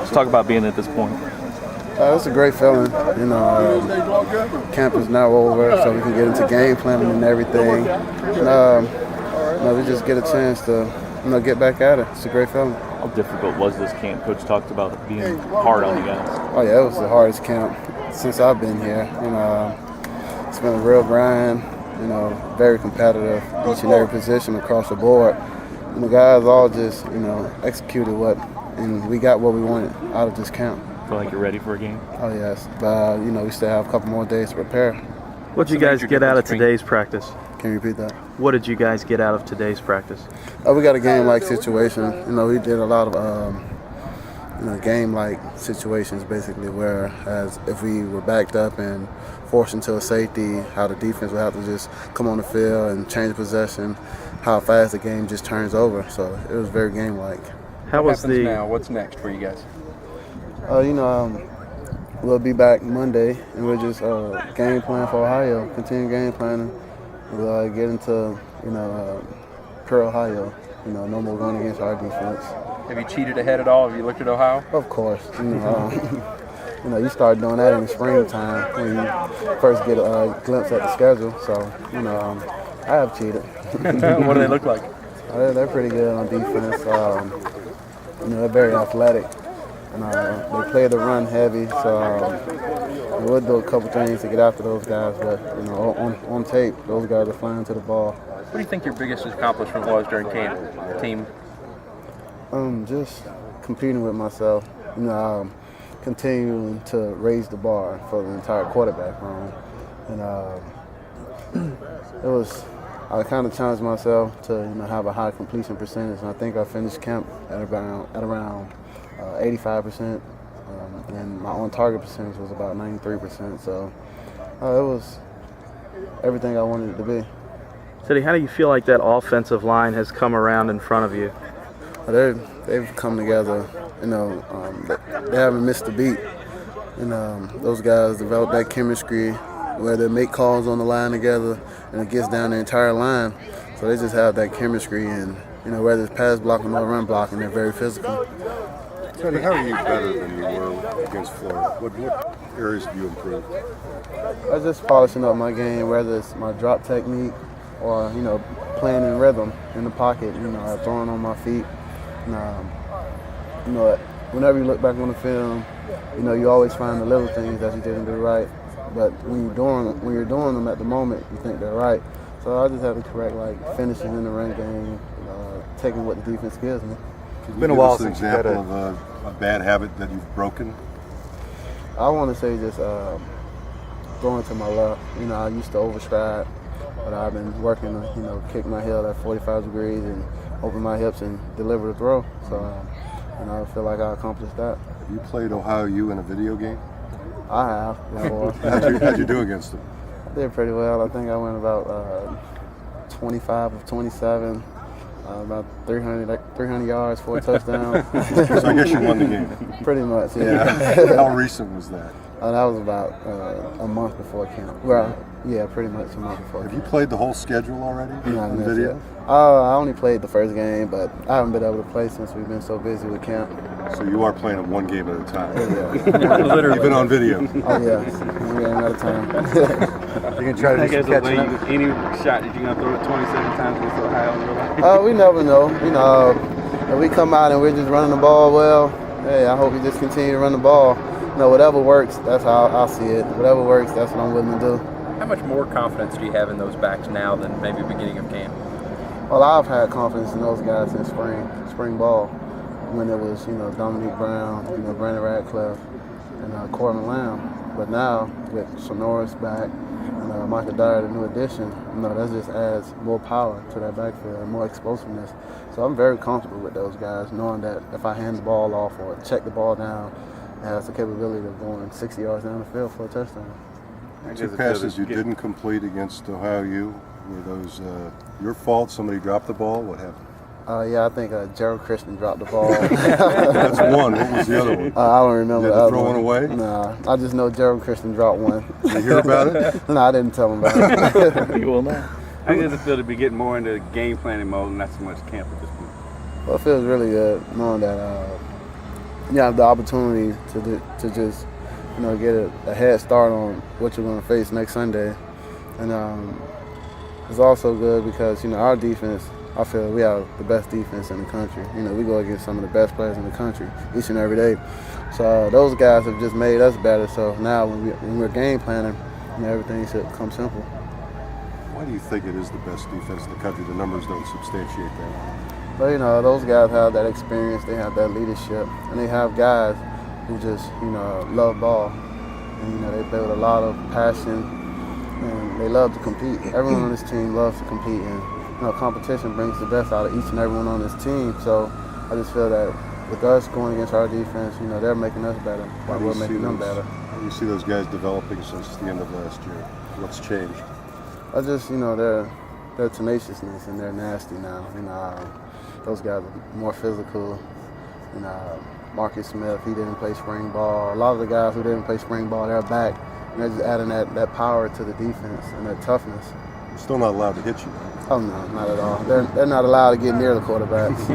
Let's talk about being at this point. It's a great feeling. Camp is now over, so we can get into game planning and everything. And, we just get a chance to, get back at it. It's a great feeling. How difficult was this camp? Coach talked about it being hard on you guys. Oh yeah, it was the hardest camp since I've been here. It's been a real grind. Very competitive, each and every position across the board. And the guys all just, executed and we got what we wanted out of this camp. Feel like you're ready for a game? Oh yes, but we still have a couple more days to prepare. What did you guys get out of today's practice? Can you repeat that? What did you guys get out of today's practice? We got a game-like situation. We did a lot of game-like situations basically, whereas if we were backed up and forced into a safety, how the defense would have to just come on the field and change possession, how fast the game just turns over. So it was very game-like. How was the now? What's next for you guys? We'll be back Monday, and we'll just game plan for Ohio, continue game planning. We'll get into, Pearl, Ohio, no more going against our defense. Have you cheated ahead at all? Have you looked at Ohio? Of course. You start doing that in the springtime when you first get a glimpse at the schedule. So, I have cheated. What do they look like? They're pretty good on defense. They're very athletic. And they play the run heavy, so we'll do a couple things to get after those guys. But on tape, those guys are flying to the ball. What do you think your biggest accomplishment was during camp, team? Just competing with myself. Continuing to raise the bar for the entire quarterback room, and I kind of challenged myself to have a high completion percentage, and I think I finished camp at around 85%, and my on-target percentage was about 93%. So it was everything I wanted it to be. City, how do you feel like that offensive line has come around in front of you? They've come together. They haven't missed a beat, and those guys developed that chemistry where they make calls on the line together, and it gets down the entire line. So they just have that chemistry, and whether it's pass blocking or run blocking, they're very physical. Teddy, how are you better than you were against Florida? What areas have you improved? I just polishing up my game, whether it's my drop technique or playing in rhythm in the pocket. Throwing on my feet. Whenever you look back on the film, you always find the little things that you didn't do right. But when you're doing them at the moment, you think they're right. So I just have to correct, like finishing in the run game, taking what the defense gives me. It's been a while since you had a bad habit that you've broken. I want to say just throwing to my left. I used to overstride, but I've been working to, kick my heel at 45 degrees and open my hips and deliver the throw. So, I feel like I accomplished that. Have you played Ohio U in a video game? I have before. How'd you do against them? I did pretty well. I think I went about 25 of 27. About 300 yards, 4 touchdowns. So I guess you won the game. Pretty much, yeah. How recent was that? That was about a month before camp. Well, yeah, pretty much a month before. Have you played the whole schedule already on video? I only played the first game, but I haven't been able to play since we've been so busy with camp. So you are playing it one game at a time. Yeah. Literally. You've been on video. Oh, yes. One game at a time. You can try to do some catching up. Any shot that you're going to throw it 27 times against Ohio? We never know. If we come out and we're just running the ball well, hey, I hope we just continue to run the ball. Whatever works, that's how I'll see it. Whatever works, that's what I'm willing to do. How much more confidence do you have in those backs now than maybe beginning of camp? Well, I've had confidence in those guys since spring ball, when it was, Dominique Brown, Brandon Radcliffe, and Corbin Lamb. But now, with Sonoris back, and Michael Dyer, the new addition, that just adds more power to that backfield and more explosiveness. So I'm very comfortable with those guys, knowing that if I hand the ball off or check the ball down, it has the capability of going 60 yards down the field for a touchdown. Two passes you didn't complete against Ohio U, were those your fault? Somebody dropped the ball? What happened? I think Gerald Christian dropped the ball. That's one. What was the other one? I don't remember. You had to throw one away? Nah, I just know Gerald Christian dropped one. Did you hear about it? No, I didn't tell him about it. You will not. How does it feel to be getting more into game planning mode and not so much camp at this point? Well, it feels really good knowing that you have the opportunity to just, get a head start on what you're going to face next Sunday. And it's also good because, our defense, I feel we have the best defense in the country. We go against some of the best players in the country each and every day. So those guys have just made us better. So now when we're game planning, everything should come simple. Why do you think it is the best defense in the country? The numbers don't substantiate that. But, those guys have that experience, they have that leadership, and they have guys who just, love ball. And, they play with a lot of passion, and they love to compete. Everyone on this team loves to compete, and, competition brings the best out of each and everyone on this team. So I just feel that with us going against our defense, they're making us better while we're making them better. How do you see those guys developing since the end of last year? What's changed? I just, their tenaciousness and they're nasty now. Those guys are more physical. Marcus Smith, he didn't play spring ball. A lot of the guys who didn't play spring ball, they're back. And they're just adding that power to the defense and that toughness. You're still not allowed to hit you. Oh, no, not at all. They're not allowed to get near the quarterbacks.